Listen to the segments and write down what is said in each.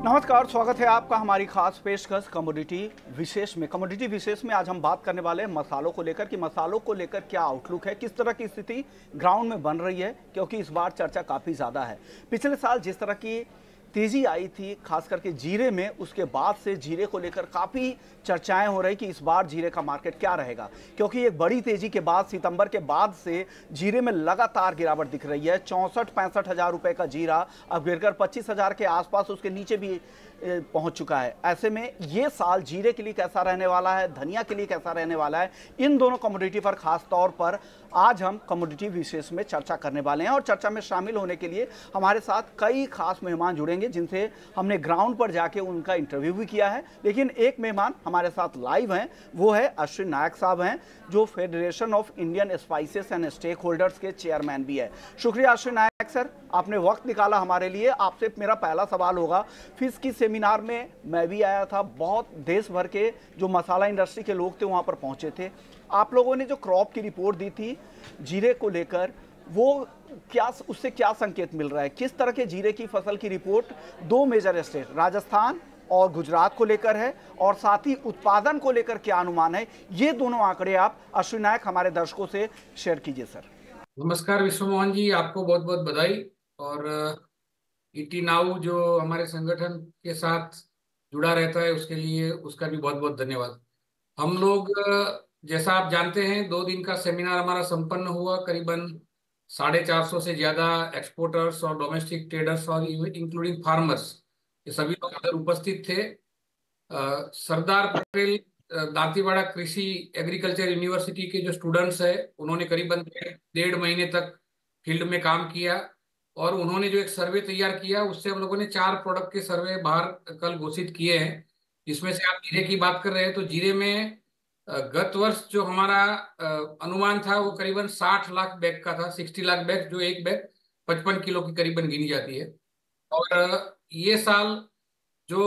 नमस्कार, स्वागत है आपका हमारी खास पेशकश कमोडिटी विशेष में। कमोडिटी विशेष में आज हम बात करने वाले हैं मसालों को लेकर कि मसालों को लेकर क्या आउटलुक है, किस तरह की स्थिति ग्राउंड में बन रही है, क्योंकि इस बार चर्चा काफ़ी ज़्यादा है। पिछले साल जिस तरह की तेजी आई थी खास करके जीरे में, उसके बाद से जीरे को लेकर काफ़ी चर्चाएं हो रही कि इस बार जीरे का मार्केट क्या रहेगा, क्योंकि एक बड़ी तेजी के बाद सितंबर के बाद से जीरे में लगातार गिरावट दिख रही है। 64-65 हज़ार रुपये का जीरा अब गिरकर 25 हज़ार के आसपास, उसके नीचे भी पहुंच चुका है। ऐसे में ये साल जीरे के लिए कैसा रहने वाला है, धनिया के लिए कैसा रहने वाला है, इन दोनों कमोडिटी पर खास तौर पर आज हम कमोडिटी विशेष में चर्चा करने वाले हैं। और चर्चा में शामिल होने के लिए हमारे साथ कई खास मेहमान जुड़ेंगे जिनसे हमने ग्राउंड पर जाके उनका इंटरव्यू भी किया है। लेकिन एक मेहमान हमारे साथ लाइव हैं, वो है अश्विन नायक साहब हैं, जो federation of Indian spices and stake holders के चेयरमैन भी है। शुक्रिया अश्विन नायक सर, आपने वक्त निकाला हमारे लिए। आपसे मेरा पहला सवाल होगा, फिश की सेमिनार में मैं भी आया था, बहुत देश भर के जो मसाला इंडस्ट्री के लोग थे वहाँ पर पहुँचे थे। आप लोगों ने जो क्रॉप की रिपोर्ट दी थी जीरे को लेकर, वो क्या, उससे क्या संकेत मिल रहा है? किस तरह के जीरे की फसल की रिपोर्ट दो मेजर स्टेट राजस्थान और गुजरात को लेकर है, और साथ ही उत्पादन को लेकर क्या अनुमान है? ये दोनों आंकड़े आप अश्विन नायक हमारे दर्शकों से शेयर कीजिए सर। नमस्कार विश्व मोहन जी, आपको बहुत बहुत बधाई। और ईटी नाउ जो हमारे संगठन के साथ जुड़ा रहता है उसके लिए उसका भी बहुत बहुत धन्यवाद। हम लोग जैसा आप जानते हैं 2 दिन का सेमिनार हमारा संपन्न हुआ। करीबन 450 से ज्यादा एक्सपोर्टर्स और डोमेस्टिक ट्रेडर्स और इंक्लूडिंग फार्मर्स, ये सभी लोग इधर उपस्थित थे। सरदार पटेल दांतीवाड़ा कृषि एग्रीकल्चर यूनिवर्सिटी के जो स्टूडेंट्स है उन्होंने करीबन 1.5 महीने तक फील्ड में काम किया, और उन्होंने जो एक सर्वे तैयार किया उससे हम लोगों ने 4 प्रोडक्ट के सर्वे बाहर कल घोषित किए हैं। जिसमें से आप जीरे की बात कर रहे हैं तो जीरे में गत वर्ष जो हमारा अनुमान था वो करीबन 60 लाख बैग का था, 60 लाख बैग, जो एक बैग 55 किलो की करीबन गिनी जाती है। और ये साल जो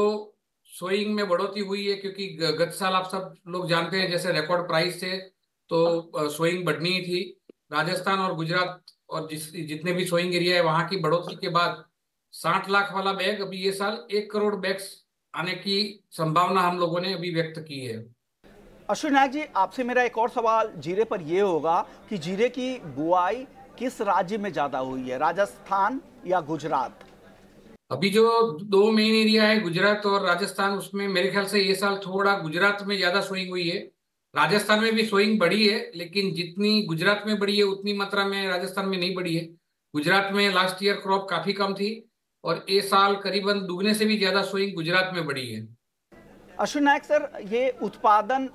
सोइंग में बढ़ोतरी हुई है, क्योंकि गत साल आप सब लोग जानते हैं जैसे रिकॉर्ड प्राइस थे तो सोइंग बढ़नी ही थी। राजस्थान और गुजरात और जितने भी सोइंग एरिया है वहां की बढ़ोतरी के बाद 60 लाख वाला बैग अभी ये साल 1 करोड़ बैग्स आने की संभावना हम लोगों ने अभी व्यक्त की है। अश्विन नायक जी, आपसे मेरा एक और सवाल जीरे पर यह होगा कि जीरे की बुआई किस राज्य में ज्यादा हुई है, राजस्थान या गुजरात? अभी जो 2 मेन एरिया है गुजरात और राजस्थान, उसमें मेरे ख्याल से ये साल थोड़ा गुजरात में ज्यादा सोइंग हुई है। राजस्थान में भी सोइंग बढ़ी है, लेकिन जितनी गुजरात में बढ़ी है उतनी मात्रा में राजस्थान में नहीं बढ़ी है। गुजरात में लास्ट ईयर क्रॉप काफी कम थी और ये साल करीबन दुगने से भी ज्यादा सोइंग गुजरात में बढ़ी है। अश्विन नायक सर, ये उत्पादन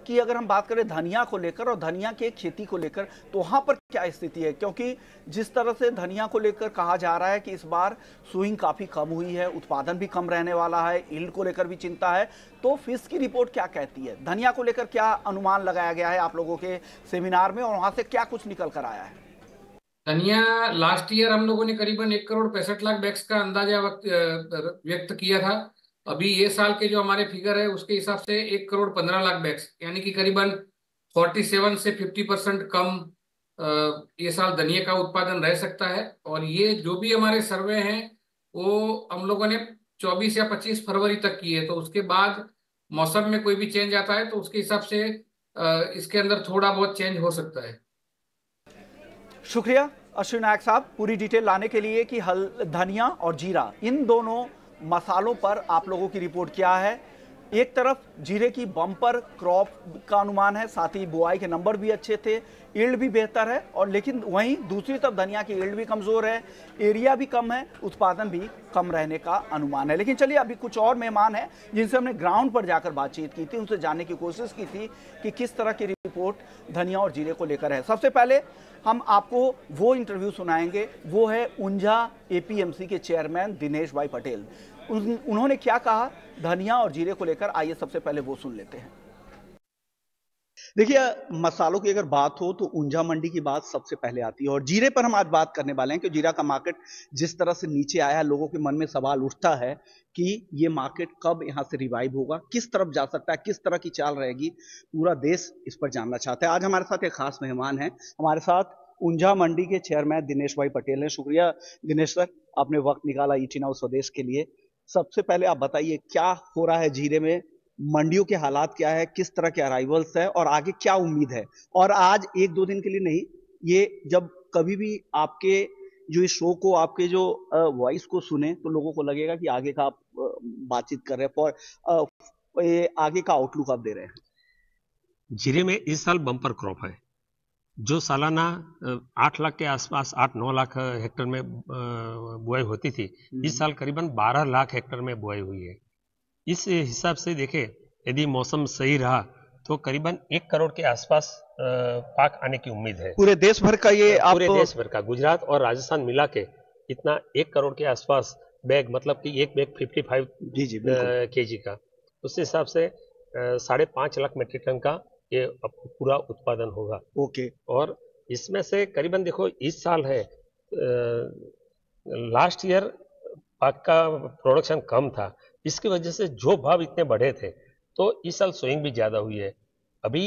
की अगर हम बात करें धनिया को लेकर और धनिया की खेती को लेकर, तो वहाँ पर क्या स्थिति है? क्योंकि जिस तरह से धनिया को लेकर कहा जा रहा है कि इस बार सुइंग काफ़ी कम हुई है, उत्पादन भी कम रहने वाला है, यील्ड को लेकर भी चिंता है, तो फिश की रिपोर्ट क्या कहती है? धनिया को लेकर क्या अनुमान लगाया गया है आप लोगों के सेमिनार में, और वहाँ से क्या कुछ निकल कर आया है? धनिया लास्ट ईयर हम लोगों ने करीबन 1 करोड़ 65 लाख बैग्स का अंदाजा व्यक्त किया था। अभी ये साल के जो हमारे फिगर है उसके हिसाब से 1 करोड़ 15 लाख बैग्स, यानी कि करीबन 47 से 50% कम ये साल धनिया का उत्पादन रह सकता है। और ये जो भी हमारे सर्वे हैं वो हम लोगों ने 24 या 25 फरवरी तक किए, तो उसके बाद मौसम में कोई भी चेंज आता है तो उसके हिसाब से इसके अंदर थोड़ा बहुत चेंज हो सकता है। शुक्रिया अश्विन नायक साहब पूरी डिटेल लाने के लिए कि धनिया और जीरा, इन दोनों मसालों पर आप लोगों की रिपोर्ट क्या है। एक तरफ जीरे की बम्पर क्रॉप का अनुमान है, साथ ही बुआई के नंबर भी अच्छे थे, यील्ड भी बेहतर है, और लेकिन वहीं दूसरी तरफ धनिया की यील्ड भी कमज़ोर है, एरिया भी कम है, उत्पादन भी कम रहने का अनुमान है। लेकिन चलिए, अभी कुछ और मेहमान हैं जिनसे हमने ग्राउंड पर जाकर बातचीत की थी, उनसे जानने की कोशिश की थी कि किस तरह की रिपोर्ट धनिया और जीरे को लेकर है। सबसे पहले हम आपको वो इंटरव्यू सुनाएंगे, वो है ऊंझा एपीएमसी के चेयरमैन दिनेश भाई पटेल। उन्होंने क्या कहा धनिया और जीरे को लेकर, आइए सबसे पहले वो सुन लेते हैं। देखिए, मसालों की अगर बात हो तो ऊंझा मंडी की बात सबसे पहले आती है, और जीरे पर हम आज बात करने वाले हैं कि जीरा का मार्केट जिस तरह से नीचे आया है, लोगों के मन में सवाल उठता है कि ये मार्केट कब यहां से रिवाइव होगा, किस तरफ जा सकता है, किस तरह की चाल रहेगी, पूरा देश इस पर जानना चाहता है। आज हमारे साथ एक खास मेहमान है, हमारे साथ ऊंझा मंडी के चेयरमैन दिनेश भाई पटेल हैं। शुक्रिया दिनेश सर, आपने वक्त निकाला ईटी नाउ स्वदेश के लिए। सबसे पहले आप बताइए क्या हो रहा है जीरे में, मंडियों के हालात क्या है, किस तरह के अराइवल्स है और आगे क्या उम्मीद है। और आज एक दो दिन के लिए नहीं, ये जब कभी भी आपके जो इस शो को, आपके जो वॉइस को सुने तो लोगों को लगेगा कि आगे का आप बातचीत कर रहे हैं फॉर ये आगे का आउटलुक आप दे रहे हैं। जीरे में इस साल बम्पर क्रॉप है। जो सालाना 8 लाख के आसपास 8-9 लाख हेक्टेयर में बुआई होती थी, इस साल करीबन 12 लाख हेक्टेयर में बुआई हुई है। इस हिसाब से देखें, यदि मौसम सही रहा तो करीबन 1 करोड़ के आसपास पाक आने की उम्मीद है। पूरे देश भर का ये पूरे देश भर का, गुजरात और राजस्थान मिला के इतना 1 करोड़ के आसपास बैग, मतलब कि एक बैग 55 केजी का, उस हिसाब से 5.5 लाख मीट्रिक टन का ये पूरा उत्पादन होगा। ओके। और इसमें से करीबन देखो इस साल है, लास्ट ईयर पाक का प्रोडक्शन कम था, इसकी वजह से जो भाव इतने बढ़े थे, तो इस साल सोइंग भी ज्यादा हुई है। अभी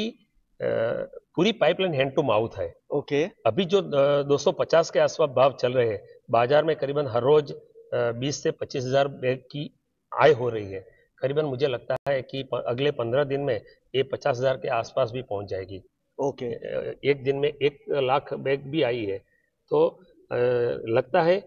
पूरी पाइपलाइन हैंड टू माउथ है। ओके। अभी जो 250 के आसपास भाव चल रहे हैं बाजार में, करीबन हर रोज 20 से 25 हजार बैग की आय हो रही है। करीबन मुझे लगता है कि अगले 15 दिन में ये 50 हजार के आसपास भी पहुंच जाएगी। ओके। एक दिन में 1 लाख बैग भी आई है। तो लगता है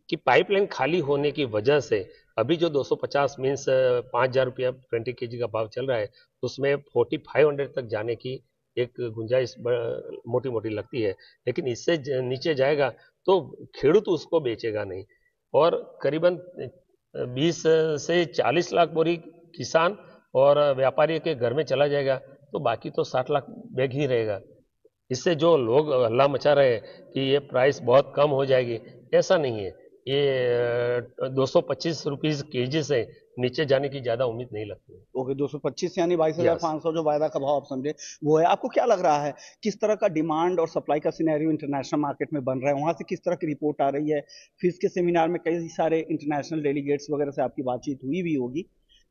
कि पाइपलाइन खाली होने की वजह से अभी जो 250 मीन्स 5,000 रुपया 20 केजी का भाव चल रहा है, उसमें 4500 तक जाने की एक गुंजाइश मोटी मोटी लगती है। लेकिन इससे नीचे जाएगा तो खेडूत उसको बेचेगा नहीं, और करीबन 20 से 40 लाख बोरी किसान और व्यापारी के घर में चला जाएगा, तो बाकी तो 60 लाख बैग ही रहेगा। इससे जो लोग हल्ला मचा रहे हैं कि ये प्राइस बहुत कम हो जाएगी, ऐसा नहीं है। ये 225 रुपीज केजी से नीचे जाने की ज्यादा उम्मीद नहीं लगती है। ओके, 225 यानी 22,500 जो वायदा का भाव आप समझे वो है। आपको क्या लग रहा है किस तरह का डिमांड और सप्लाई का सिनेरियो इंटरनेशनल मार्केट में बन रहा है, वहां से किस तरह की रिपोर्ट आ रही है? फिर के सेमिनार में कई सारे इंटरनेशनल डेलीगेट्स वगैरह से आपकी बातचीत हुई भी होगी,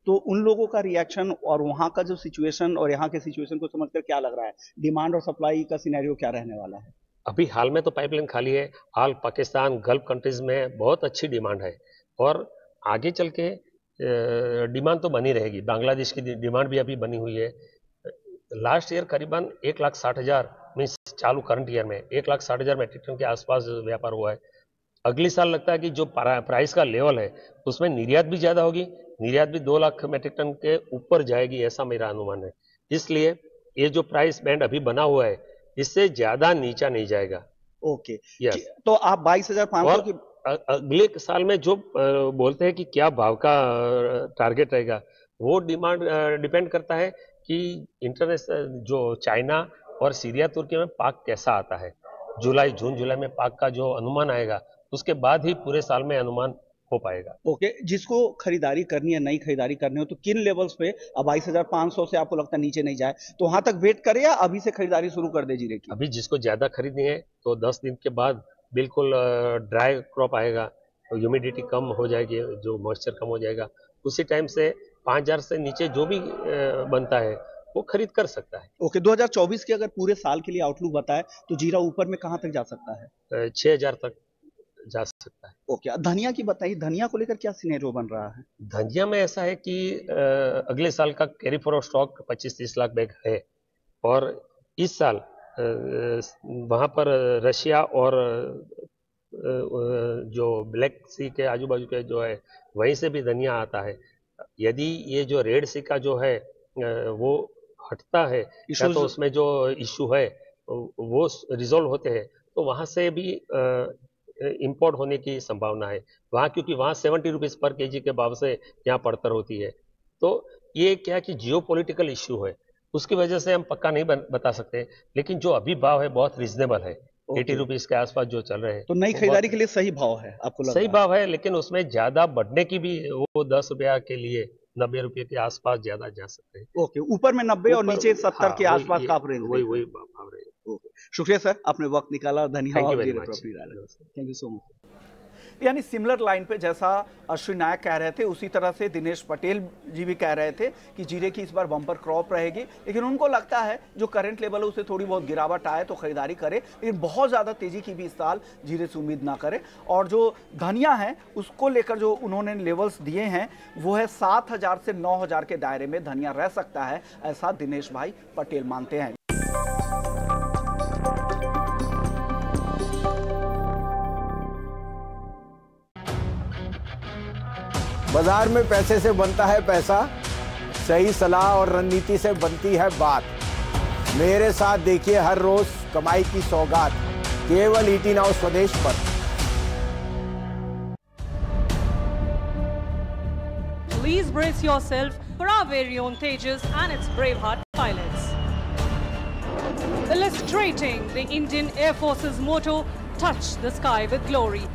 तो उन लोगों का रिएक्शन और वहां का जो सिचुएशन और यहाँ के सिचुएशन को समझकर क्या लग रहा है, डिमांड और सप्लाई का सिनेरियो क्या रहने वाला है? अभी हाल में तो पाइपलाइन खाली है, हाल पाकिस्तान गल्फ कंट्रीज में बहुत अच्छी डिमांड है, और आगे चल के डिमांड तो बनी रहेगी। बांग्लादेश की डिमांड भी अभी बनी हुई है। लास्ट ईयर करीबन 1,60,000 मीन्स चालू करंट ईयर में 1,60,000 मेट्रिक टन के आसपास व्यापार हुआ है। अगली साल लगता है कि जो प्राइस का लेवल है उसमें निर्यात भी ज्यादा होगी, निर्यात भी 2 लाख मेट्रिक टन के ऊपर जाएगी, ऐसा मेरा अनुमान है। इसलिए ये जो प्राइस बैंड अभी बना हुआ है इससे ज्यादा नीचा नहीं जाएगा। ओके। यस। तो आप 22,500 की अगले साल में जो बोलते हैं कि क्या भाव का टारगेट रहेगा, वो डिमांड डिपेंड करता है कि इंटरनेशनल जो चाइना और सीरिया तुर्की में पाक कैसा आता है। जून जुलाई में पाक का जो अनुमान आएगा उसके बाद ही पूरे साल में अनुमान हो पाएगा। ओके। जिसको खरीदारी करनी है, नई खरीदारी करनी हो, तो किन लेवल्स पे अब 22,500 से आपको लगता है नीचे नहीं जाए, तो वहां तक वेट करे या अभी से खरीदारी शुरू कर दे जीरे की? अभी जिसको ज्यादा खरीदनी है तो 10 दिन के बाद बिल्कुल ड्राई क्रॉप आएगा, तो ह्यूमिडिटी कम हो जाएगी, जो मॉइस्चर कम हो जाएगा, उसी टाइम से 5,000 से नीचे जो भी बनता है वो खरीद कर सकता है। ओके। 2024 के अगर पूरे साल के लिए आउटलुक बताए तो जीरा ऊपर में कहां तक जा सकता है? 6,000 तक जा सकता है। ओके। धनिया की बताइए, धनिया को लेकर क्या सिनेरियो बन रहा है? धनिया में ऐसा है कि अगले साल का carry forward stock 25-30 lakh bag है, और इस साल वहां पर रशिया और जो ब्लैक सी के आजू बाजू के जो है वहीं से भी धनिया आता है। यदि ये जो रेड सी का जो है वो हटता है या तो उसमें जो इश्यू है वो रिजोल्व होते हैं, तो वहां से भी इंपोर्ट होने की संभावना है वहां, क्योंकि वहां 70 रुपीज पर केजी के भाव से यहाँ पड़तर होती है। तो ये क्या कि जियोपॉलिटिकल इश्यू है, उसकी वजह से हम पक्का नहीं बता सकते, लेकिन जो अभी भाव है बहुत रिजनेबल है। 80 रुपीज के आसपास जो चल रहे हैं, तो नई खरीदारी के लिए सही भाव है आपको लगता है? सही भाव है, लेकिन उसमें ज्यादा बढ़ने की भी, वो 10 रुपया के लिए 90 रुपये के आसपास ज्यादा जा सकते हैं। ओके। ऊपर में 90 और नीचे 70 के आसपास का आप रेंज? वही भाव रहेगा। शुक्रिया सर, आपने वक्त निकाला। धन्यवाद। Thank you very much. Thank you so much. यानी सिमिलर लाइन पे जैसा अश्विन नायक कह रहे थे उसी तरह से दिनेश पटेल जी भी कह रहे थे कि जीरे की इस बार बम्पर क्रॉप रहेगी, लेकिन उनको लगता है जो करंट लेवल है उसे थोड़ी बहुत गिरावट आए तो खरीदारी करे, लेकिन बहुत ज़्यादा तेजी की भी इस साल जीरे से उम्मीद ना करे। और जो धनिया है उसको लेकर जो उन्होंने लेवल्स दिए हैं वो है 7,000 से 9,000 के दायरे में धनिया रह सकता है, ऐसा दिनेश भाई पटेल मानते हैं। बाजार में पैसे से बनता है पैसा, सही सलाह और रणनीति से बनती है बात। मेरे साथ देखिए हर रोज कमाई की सौगात, केवल ईटी नाउ स्वदेश पर। Please brace yourself for our very own Tejas and its Braveheart pilots. Illustrating the Indian Air Force's motto, touch the sky with glory.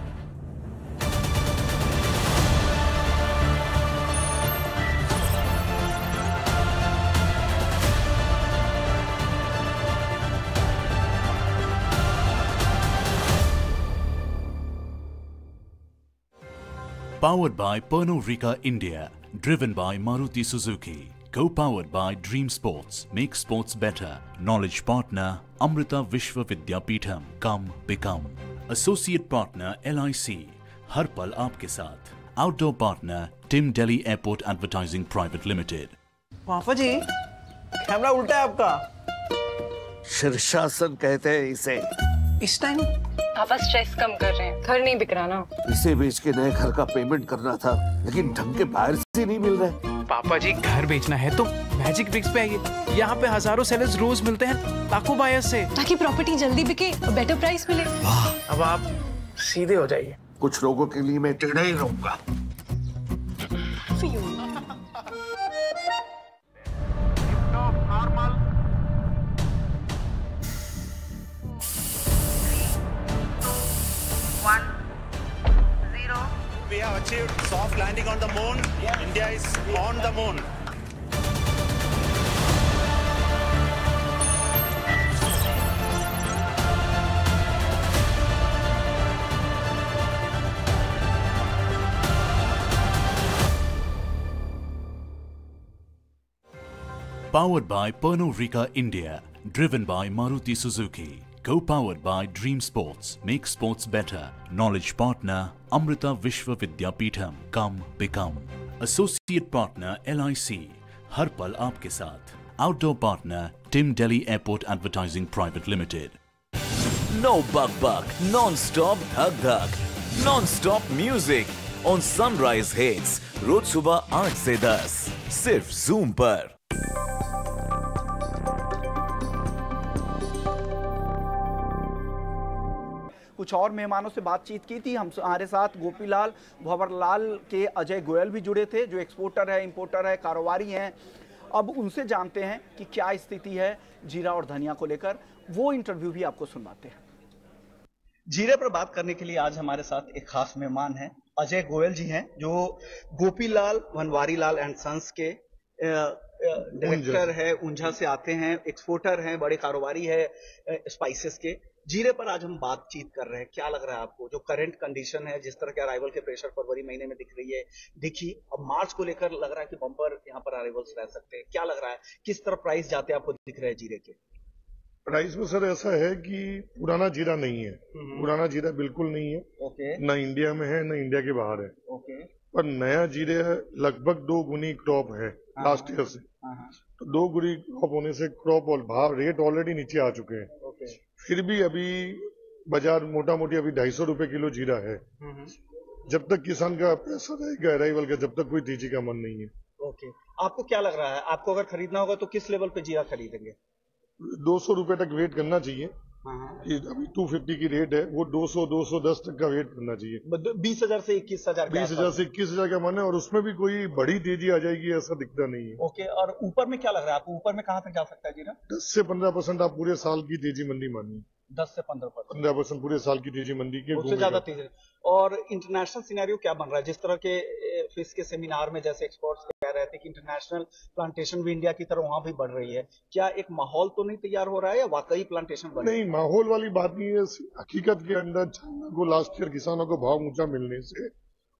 Powered by Pernod Ricard India, driven by Maruti Suzuki, co-powered by Dream Sports, make sports better. Knowledge partner Amrita Vishwa Vidyapeetham, come become. Associate partner LIC, हर पल आपके साथ. Outdoor partner Tim Delhi Airport Advertising Private Limited. पापा जी, camera उल्टा है आपका। शीर्षासन कहते हैं इसे। इस टाइम पापा स्ट्रेस कम कर रहे हैं, घर नहीं बिक रहा ना। इसे बेच के नए घर का पेमेंट करना था, लेकिन ढंग के बाहर से नहीं मिल रहे। पापा जी घर बेचना है तो मैजिक ब्रिक्स पे आइए, यहाँ पे हजारों सेलर्स रोज मिलते हैं लाखों बायर्स से, ताकि प्रॉपर्टी जल्दी बिके और बेटर प्राइस मिले। वाह, अब आप सीधे हो जाइए। कुछ लोगों के लिए मैं टेढ़ा ही रहूंगा। We have achieved soft landing on the moon. India is on the moon. Powered by Pernod Ricard India, driven by Maruti Suzuki, co-powered by Dream Sports, make sports better. Knowledge partner Amrita Vishwa Vidyapeetham, come become. Associate partner LIC, हर पल आपके साथ. Outdoor partner Tim Delhi Airport Advertising Private Limited. No buck, non-stop dhak, non-stop music on Sunrise Hits, रोज सुबह 8 से 10, सिर्फ Zoom पर। कुछ और मेहमानों से बातचीत की थी। हमारे साथ गोपीलाल भंवरलाल के अजय गोयल भी जुड़े थे, जो एक्सपोर्टर है, इंपोर्टर है, कारोबारी हैं। अब उनसे जानते हैं कि क्या स्थिति है जीरा और धनिया को लेकर, वो इंटरव्यू भी आपको सुनवाते हैं। जीरे पर बात करने के लिए आज हमारे साथ एक खास मेहमान हैं, अजय गोयल जी हैं, जो गोपीलाल भंवरीलाल एंड सन्स के डायरेक्टर है, ऊंझा से आते हैं, एक्सपोर्टर हैं, बड़े कारोबारी है स्पाइसेस के। जीरे पर आज हम बातचीत कर रहे हैं। क्या लग रहा है आपको, जो करंट कंडीशन है, जिस तरह के अराइवल के प्रेशर फरवरी महीने में दिखी, अब मार्च को लेकर लग रहा है कि बम्पर यहाँ पर अराइवल्स रह सकते हैं। क्या लग रहा है, किस तरह प्राइस जाते आपको दिख रहे हैं जीरे के? प्राइस में सर ऐसा है कि पुराना जीरा नहीं है, पुराना जीरा बिल्कुल नहीं है। ओके। न इंडिया में है न इंडिया के बाहर है। ओके। पर नया जीरे लगभग 2 गुनी क्रॉप है लास्ट ईयर से। तो 2 गुनी क्रॉप होने से क्रॉप और भाव रेट ऑलरेडी नीचे आ चुके हैं। फिर भी अभी बाजार मोटा मोटी अभी 250 रुपए किलो जीरा है। जब तक किसान का पैसा रहेगा अराइवल का, जब तक कोई तेजी का मन नहीं है। ओके। आपको क्या लग रहा है, आपको अगर खरीदना होगा तो किस लेवल पे जीरा खरीदेंगे? 200 रुपए तक वेट करना चाहिए। अभी 250 की रेट है, वो 200-210 तक का वेट करना चाहिए। 20,000 से 21,000 20,000 से 21,000 का मन है, और उसमें भी कोई बड़ी तेजी आ जाएगी ऐसा दिखता नहीं है। ओके। और ऊपर में क्या लग रहा है आपको, ऊपर में कहाँ तक जा सकता है जीरा? 10 से 15% आप पूरे साल की तेजी मंदी मानिए। 10 से 15%। 15% पूरे साल की तेजी मंदी के उससे ज्यादा तेजी। और इंटरनेशनल सिनेरियो क्या बन रहा है? जिस तरह के फिश के सेमिनार में जैसे एक्सपर्ट्स कह रहे थे कि इंटरनेशनल प्लांटेशन भी इंडिया की तरह वहां भी बढ़ रही है, क्या एक माहौल तो नहीं तैयार हो रहा है या वाकई प्लांटेशन बढ़ रही है? नहीं, माहौल वाली बात नहीं है। हकीकत के अंदर चाइना को लास्ट ईयर किसानों को भाव ऊंचा मिलने से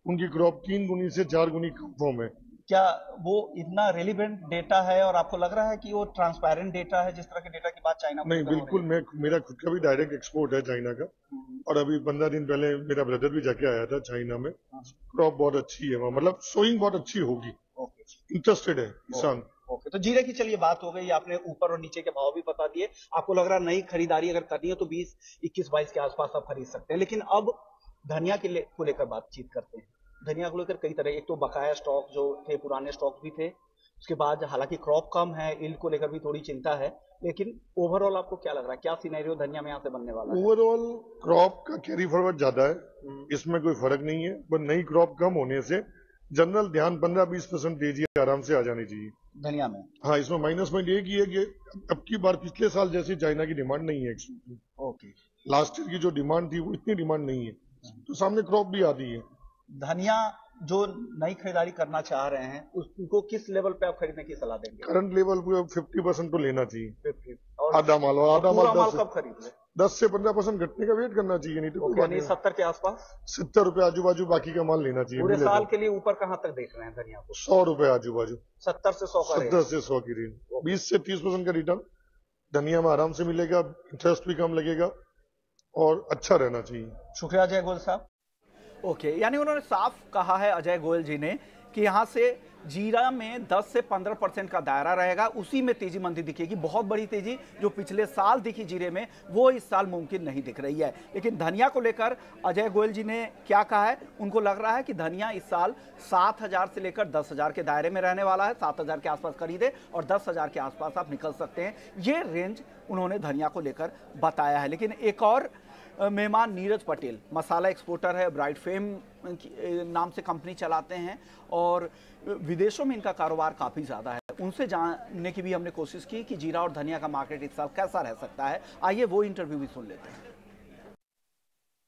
उनकी क्रॉप 3 गुनी से 4 गुनी कम फॉर्म है। क्या वो इतना रेलिवेंट डेटा है और आपको लग रहा है कि वो ट्रांसपेरेंट डेटा है जिस तरह के डेटा की बात चाइना नहीं, बिल्कुल। मेरा खुद का भी डायरेक्ट एक्सपोर्ट है चाइना का, और अभी 15 दिन पहले मेरा ब्रदर भी जाके आया था चाइना में। क्रॉप बहुत अच्छी है वहाँ, मतलब सोइंग बहुत अच्छी होगी। इंटरेस्टेड है किसान। ओके, तो जीरे की चलिए बात हो गई, आपने ऊपर और नीचे के भाव भी बता दिए। आपको लग रहा है नई खरीदारी अगर करनी है तो 20, 21, 22 के आसपास आप खरीद सकते हैं। लेकिन अब धनिया को लेकर बातचीत करते हैं। धनिया को लेकर कई तरह, एक तो बकाया स्टॉक जो थे, पुराने स्टॉक भी थे, उसके बाद हालांकि क्रॉप कम है, यील्ड को लेकर भी थोड़ी चिंता है, लेकिन ओवरऑल आपको क्या लग रहा है, क्या सिनेरियो धनिया में यहाँ से बनने वाला है? ओवरऑल क्रॉप का कैरी फॉरवर्ड ज्यादा है, इसमें कोई फर्क नहीं है, पर नई क्रॉप कम होने से जनरल ध्यान 15-20% तेजी आराम से आ जानी चाहिए धनिया में। हाँ, इसमें माइनस पॉइंट एक ही है कि अब की बार पिछले साल जैसी चाइना की डिमांड नहीं है एक्सपोर्ट में। ओके, लास्ट ईयर की जो डिमांड थी वो इतनी डिमांड नहीं है, तो सामने क्रॉप भी आती है। धनिया जो नई खरीदारी करना चाह रहे हैं उनको किस लेवल पे आप खरीदने की सलाह देंगे? करंट लेवल पे 50% तो लेना चाहिए, 50 आधा माल, और आधा माल कब खरीद ले? 10 से 15% घटने का वेट करना चाहिए, नहीं तो यानी 70 के आसपास, 70 रुपए आजू बाजू बाकी का माल लेना चाहिए। पूरे साल के लिए ऊपर कहाँ तक देख रहे हैं धनिया को? 100 रुपए आजू बाजू, 70 से 100 का, 70 से 100 की रेंज। 20 से 30% का रिटर्न धनिया में आराम से मिलेगा, इंटरेस्ट भी कम लगेगा और अच्छा रहना चाहिए। शुक्रिया अजय गोयल साहब। ओके, यानी उन्होंने साफ कहा है अजय गोयल जी ने कि यहाँ से जीरा में 10 से 15% का दायरा रहेगा, उसी में तेजी मंदी दिखेगी। बहुत बड़ी तेजी जो पिछले साल दिखी जीरे में वो इस साल मुमकिन नहीं दिख रही है। लेकिन धनिया को लेकर अजय गोयल जी ने क्या कहा है, उनको लग रहा है कि धनिया इस साल 7,000 से लेकर 10,000 के दायरे में रहने वाला है। 7,000 के आसपास खरीदे और 10,000 के आसपास आप निकल सकते हैं, ये रेंज उन्होंने धनिया को लेकर बताया है। लेकिन एक और मेहमान नीरज पटेल, मसाला एक्सपोर्टर है, ब्राइट फेम नाम से कंपनी चलाते हैं और विदेशों में इनका कारोबार काफ़ी ज़्यादा है। उनसे जानने की भी हमने कोशिश की कि जीरा और धनिया का मार्केट इस साल कैसा रह सकता है। आइए वो इंटरव्यू भी सुन लेते हैं।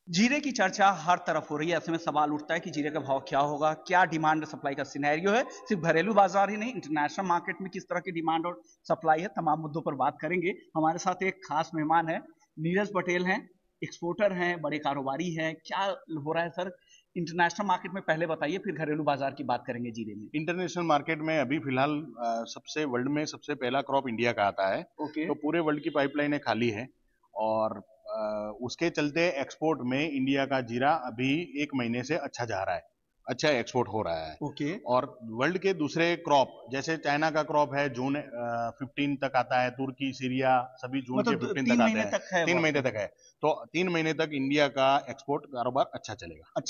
जीरे की चर्चा हर तरफ हो रही है, ऐसे में सवाल उठता है कि जीरे का भाव क्या होगा, क्या डिमांड सप्लाई का सिनेरियो है, सिर्फ घरेलू बाजार ही नहीं, इंटरनेशनल मार्केट में किस तरह की डिमांड और सप्लाई है। तमाम मुद्दों पर बात करेंगे। हमारे साथ एक खास मेहमान है, नीरज पटेल हैं, एक्सपोर्टर हैं, बड़े कारोबारी हैं। क्या हो रहा है सर इंटरनेशनल मार्केट में, पहले बताइए, फिर घरेलू बाजार की बात करेंगे जीरे में। इंटरनेशनल मार्केट में अभी फिलहाल सबसे वर्ल्ड में सबसे पहला क्रॉप इंडिया का आता है। तो पूरे वर्ल्ड की पाइपलाइनें खाली है और उसके चलते एक्सपोर्ट में इंडिया का जीरा अभी 1 महीने से अच्छा जा रहा है, अच्छा एक्सपोर्ट हो रहा है। और वर्ल्ड के दूसरे क्रॉप जैसे चाइना का क्रॉप है जून 15 तक आता है, तुर्की, सीरिया सभी जून के 15 तक आते हैं, 3 महीने तक है। तो 3 महीने तक इंडिया का एक्सपोर्ट कारोबार अच्छा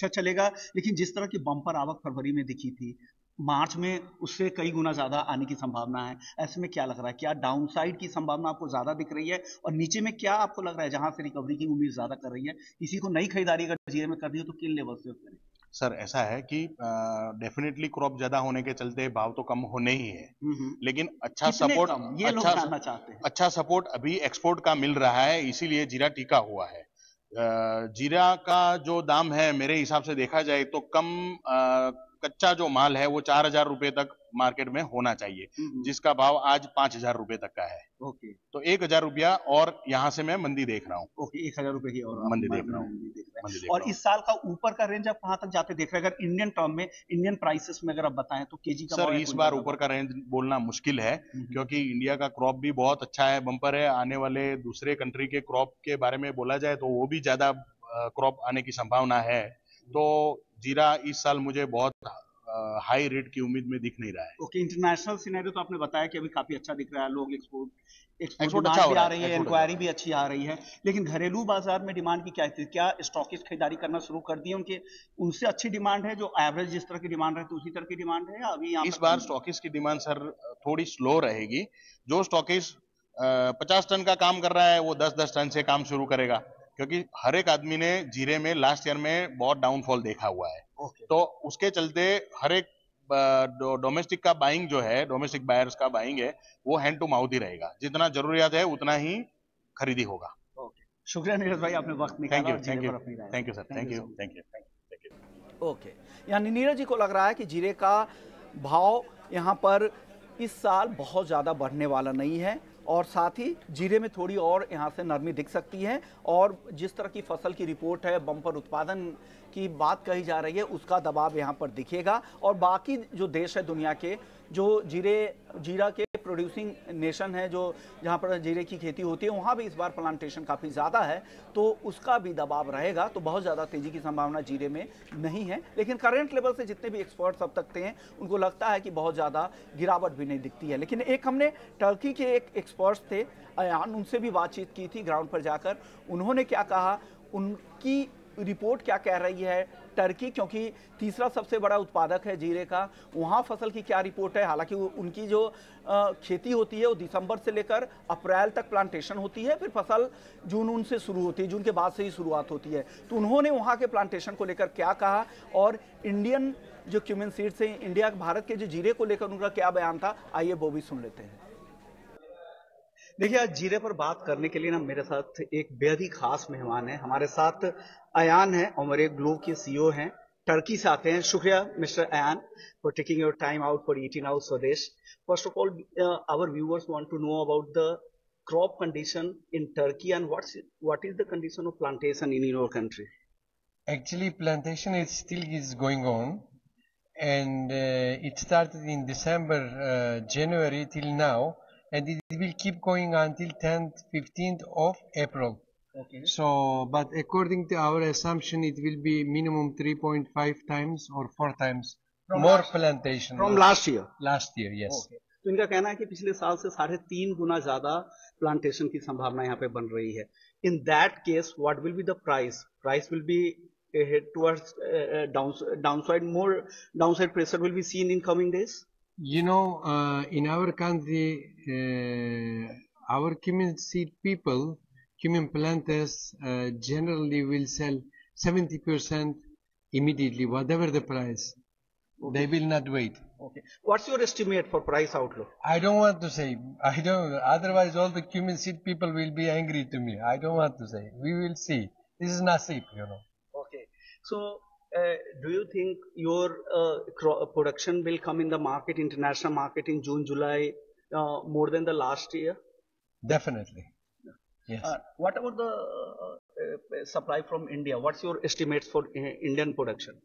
चलेगा। लेकिन जिस तरह की बम्पर आवक फरवरी में दिखी थी, मार्च में उससे कई गुना ज्यादा आने की संभावना है। ऐसे में क्या लग रहा है, क्या डाउनसाइड की संभावना आपको ज्यादा दिख रही है? और नीचे में क्या आपको लग रहा है जहां से रिकवरी की उम्मीद ज्यादा कर रही है, किसी को नई खरीदारी अगर जीरे में करनी हो तो किन लेवल से करें? सर ऐसा है कि डेफिनेटली क्रॉप ज्यादा होने के चलते भाव तो कम होने ही है, लेकिन अच्छा सपोर्ट, अच्छा सपोर्ट अभी एक्सपोर्ट का मिल रहा है, इसीलिए जीरा टिका हुआ है। जीरा का जो दाम है मेरे हिसाब से देखा जाए तो कम कच्चा जो माल है वो 4,000 रुपए तक मार्केट में होना चाहिए, जिसका भाव आज 5,000 रुपए तक का है। तो 1,000 रुपया और यहाँ से मैं मंदी देख रहा हूँ। 1,000 रुपए की और मंदी देख रहा हूँ। और इस साल का ऊपर का रेंज आप कहाँ तक जाते देख रहे हैं, अगर इंडियन टर्म में, इंडियन प्राइसेस में अगर आप बताएं तो केजी का? सर इस बार ऊपर का रेंज बोलना मुश्किल है, क्योंकि इंडिया का क्रॉप भी बहुत अच्छा है, बम्पर है। आने वाले दूसरे कंट्री के क्रॉप के बारे में बोला जाए तो वो भी ज्यादा क्रॉप आने की संभावना है। तो जीरा इस साल मुझे बहुत हाई रेट की उम्मीद में दिख नहीं रहा है। इंटरनेशनल सिनेरियो तो आपने बताया कि अभी काफी अच्छा दिख रहा है, लोग एक्सपोर्ट अच्छा भी आ रही है, इंक्वायरी भी अच्छी आ रही है। लेकिन घरेलू बाजार में डिमांड की क्या स्थिति, क्या स्टॉकिस्ट खरीदारी करना शुरू कर दिए, उनसे अच्छी डिमांड है, जो एवरेज जिस तरह की डिमांड रहती है उसी तरह की डिमांड है, या अभी इस बार स्टॉकिस्ट की डिमांड सर थोड़ी स्लो रहेगी। जो स्टॉकिस्ट 50 टन का काम कर रहा है वो 10-10 टन से काम शुरू करेगा, क्योंकि हर एक आदमी ने जीरे में लास्ट ईयर में बहुत डाउनफॉल देखा हुआ है। तो उसके चलते हर एक डोमेस्टिक का बाइंग जो है, डोमेस्टिक बायर्स का बाइंग है, वो हैंड टू माउथ ही रहेगा। जितना जरूरियात है उतना ही खरीदी होगा। शुक्रिया नीरज भाई, आपने वक्त निकाला और जीरे पर अपनी राय। Thank you sir, thank you. Okay, यानी नीरज जी को लग रहा है कि जीरे का भाव यहाँ पर इस साल बहुत ज़्यादा बढ़ने वाला नहीं है और साथ ही जीरे में थोड़ी और यहाँ से नरमी दिख सकती है और जिस तरह की फसल की रिपोर्ट है, बम्पर उत्पादन की बात कही जा रही है, उसका दबाव यहाँ पर दिखेगा और बाकी जो देश है दुनिया के जो जीरा के प्रोड्यूसिंग नेशन है, जो जहाँ पर जीरे की खेती होती है, वहाँ भी इस बार प्लांटेशन काफ़ी ज़्यादा है तो उसका भी दबाव रहेगा। तो बहुत ज़्यादा तेज़ी की संभावना जीरे में नहीं है, लेकिन करंट लेवल से जितने भी एक्सपर्ट्स अब तक हैं उनको लगता है कि बहुत ज़्यादा गिरावट भी नहीं दिखती है। लेकिन एक हमने टर्की के एक एक्सपर्ट्स थे अयान, उनसे भी बातचीत की थी ग्राउंड पर जाकर। उन्होंने क्या कहा, उनकी रिपोर्ट क्या कह रही है टर्की, क्योंकि तीसरा सबसे बड़ा उत्पादक है जीरे का, वहाँ फसल की क्या रिपोर्ट है। हालांकि उनकी जो खेती होती है वो दिसंबर से लेकर अप्रैल तक प्लांटेशन होती है, फिर फसल जून से शुरू होती है, जून के बाद से ही शुरुआत होती है। तो उन्होंने वहाँ के प्लांटेशन को लेकर क्या कहा और इंडियन जो क्यूमिन सीड्स हैं, इंडिया भारत के जो जीरे को लेकर उनका क्या बयान था, आइए वो भी सुन लेते हैं। देखिए, आज जीरे पर बात करने के लिए ना मेरे साथ एक बेहद ही खास मेहमान है। हमारे साथ अयान है और मेरे ग्लोब के सीईओ हैं, टर्की से आते हैं। शुक्रिया mister Ayan for taking your time out for eating out Swadesh. First of all, our viewers want to know about the crop condition in Turkey and what is the condition of plantation in your country? Actually, plantation is going on, and it started in December, January till now, and it will keep going until 10th, 15th of April. Okay. So, but according to our assumption, it will be minimum 3.5 times or 4 times more plantation. From last year? Last year, yes. Okay. तो इनका कहना है कि पिछले साल से 3.5 गुना ज्यादा plantation की संभावना यहाँ पे बन रही है। In that case what will be the price? Price will be towards downside pressure will be seen in coming days? You know, in our country, our cumin seed people, cumin planters, generally will sell 70% immediately, whatever the price. Okay. They will not wait. Okay. What's your estimate for price outlook? I don't want to say. I don't. Otherwise, all the cumin seed people will be angry to me. I don't want to say. We will see. This is nasib, you know. Okay. So, do you think your production will come in the market, international market, in June, July, more than the last year? Definitely. Yes. What about the supply from India? What's your estimates for Indian production?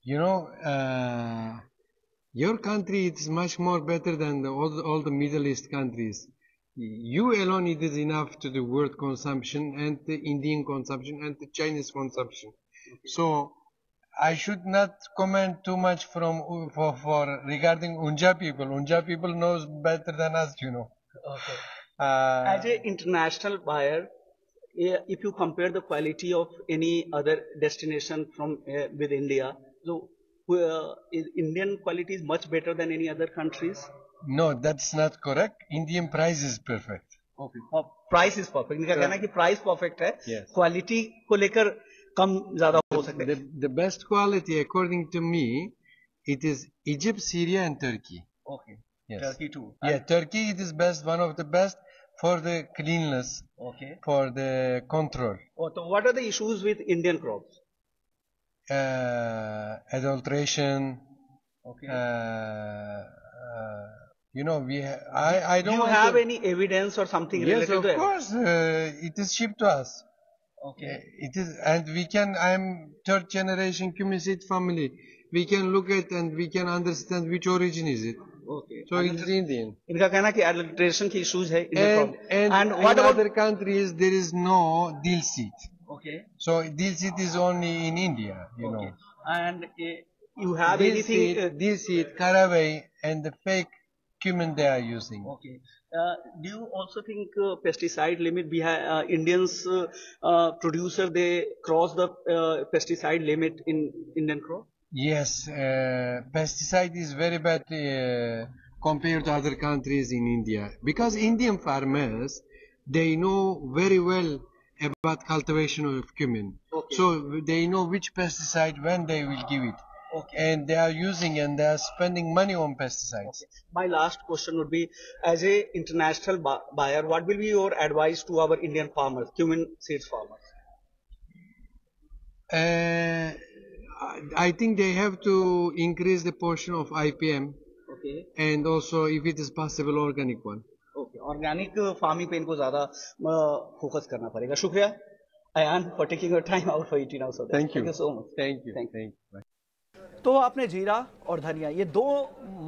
You know, your country is much more better than all the Middle East countries. You alone it is enough to the world consumption and the Indian consumption and the Chinese consumption. Okay. So I should not comment too much for regarding Unja people. Unja people knows better than us, you know. Okay. As an international buyer, if you compare the quality of any other destination from with India, so Indian quality is much better than any other countries? No, that's not correct. Indian price is perfect. Okay. Price is perfect. इनका कहना है कि price perfect है, yes. Quality को लेकर कम ज़्यादा हो सकते हैं. The best quality, according to me, it is Egypt, Syria, and Turkey. Okay. Yes. Turkey too. Yeah, Turkey it is best, one of the best for the cleanliness. Okay. For the control. Oh, so what are the issues with Indian crops? Adulteration. Okay. You know, I don't. Do you have any evidence or something related to that? Yes, of course. It is shipped to us. Okay. It is, and we can. I am third generation cumin seed family. We can look at and we can understand which origin is it. Okay. So it is Indian. इनका कहना कि adulteration की issues है. And what about other countries? There is no deal seed. Okay. So deal seed is only in India, you know. And you have deal anything? Deal seed, caraway, and the fake cumin they are using. Okay. Do you also think pesticide limit? Indians producer they cross the pesticide limit in Indian crop? Yes, pesticide is very bad compared to other countries in India, because Indian farmers they know very well about cultivation of cumin. Okay. So they know which pesticide when they will give it. and they are using and they are spending money on pesticides. My last question would be, as a international buyer, what will be your advice to our Indian farmers, cumin seeds farmers? I think they have to increase the portion of IPM, and also, if it is possible, organic one. Organic farming पे इनको ज्यादा focus करना पड़ेगा। शुक्रिया Ayaan for taking your time out for ET now so thank you so much. Thank you. तो आपने जीरा और धनिया, ये दो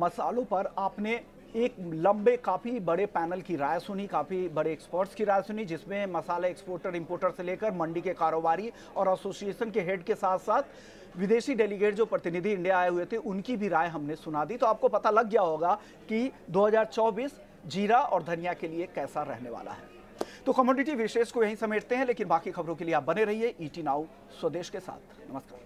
मसालों पर आपने एक लंबे काफ़ी बड़े पैनल की राय सुनी, काफ़ी बड़े एक्सपर्ट्स की राय सुनी, जिसमें मसाला एक्सपोर्टर इंपोर्टर से लेकर मंडी के कारोबारी और एसोसिएशन के हेड के साथ साथ विदेशी डेलीगेट जो प्रतिनिधि इंडिया आए हुए थे उनकी भी राय हमने सुना दी। तो आपको पता लग गया होगा कि 2024 जीरा और धनिया के लिए कैसा रहने वाला है। तो कमोडिटी विशेष को यहीं समेटते हैं, लेकिन बाकी खबरों के लिए आप बने रहिए ईटी नाउ स्वदेश के साथ। नमस्कार।